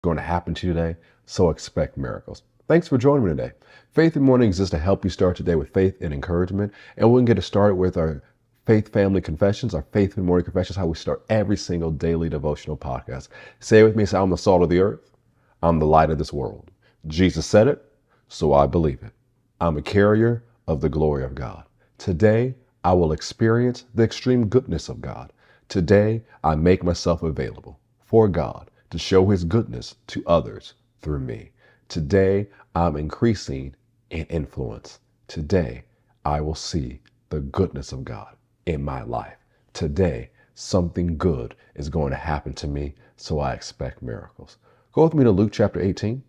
going to happen to you today, so expect miracles. Thanks for joining me today. Faith in Morning exists to help you start today with faith and encouragement. And we're going to get started with our Faith Family Confessions, our Faith in Morning Confessions, how we start every single daily devotional podcast. Say it with me, say, I'm the salt of the earth. I'm the light of this world. Jesus said it, so I believe it. I'm a carrier of the glory of God. Today, I will experience the extreme goodness of God. Today, I make myself available for God to show his goodness to others through me. Today, I'm increasing in influence. Today, I will see the goodness of God in my life. Today, something good is going to happen to me, so I expect miracles. Go with me to Luke chapter 18.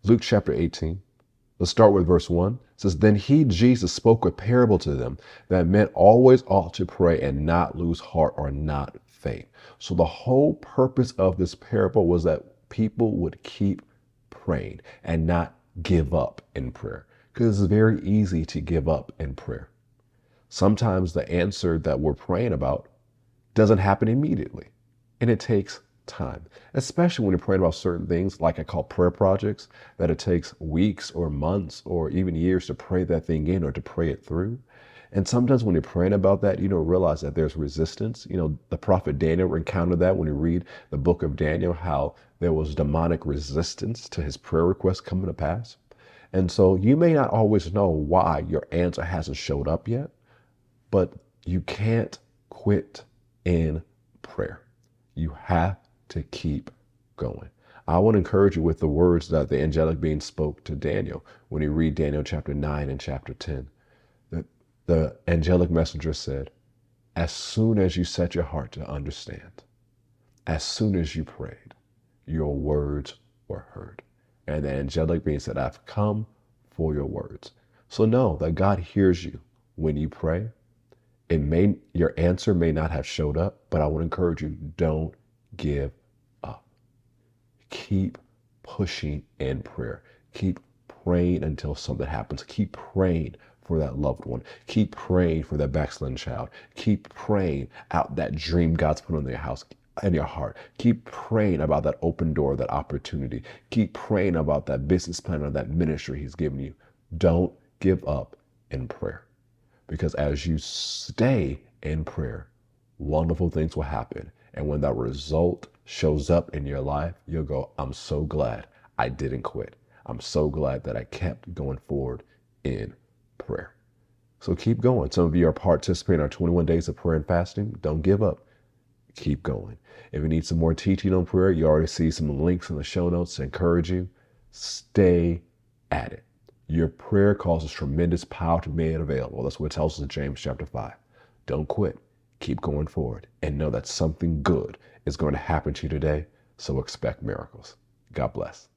Luke chapter 18. Let's start with verse 1. It says, Then he, Jesus, spoke a parable to them that men always ought to pray and not lose heart or not faint. So the whole purpose of this parable was that people would keep praying and not give up in prayer, because it's very easy to give up in prayer. Sometimes the answer that we're praying about doesn't happen immediately, and it takes time, especially when you're praying about certain things like I call prayer projects, that it takes weeks or months or even years to pray that thing in or to pray it through. And sometimes when you're praying about that, you don't realize that there's resistance. The prophet Daniel encountered that when you read the book of Daniel, how there was demonic resistance to his prayer request coming to pass. And so you may not always know why your answer hasn't showed up yet, but you can't quit in prayer. You have to keep going. I want to encourage you with the words that the angelic being spoke to Daniel when you read Daniel chapter 9 and chapter 10. The angelic messenger said, as soon as you set your heart to understand, as soon as you prayed, your words were heard. And the angelic being said, I've come for your words. So know that God hears you when you pray. Your answer may not have showed up, but I want to encourage you, don't give up. Keep pushing in prayer. Keep praying until something happens. Keep praying for that loved one. Keep praying for that backslidden child. Keep praying out that dream God's put in your house, in your heart. Keep praying about that open door, that opportunity. Keep praying about that business plan or that ministry he's given you. Don't give up in prayer. Because as you stay in prayer, wonderful things will happen. And when that result shows up in your life, you'll go, I'm so glad I didn't quit. I'm so glad that I kept going forward in prayer. So keep going. Some of you are participating in our 21 days of prayer and fasting. Don't give up. Keep going. If you need some more teaching on prayer, you already see some links in the show notes to encourage you. Stay at it. Your prayer causes tremendous power to be made available. That's what it tells us in James chapter 5. Don't quit. Keep going forward and know that something good is going to happen to you today. So expect miracles. God bless.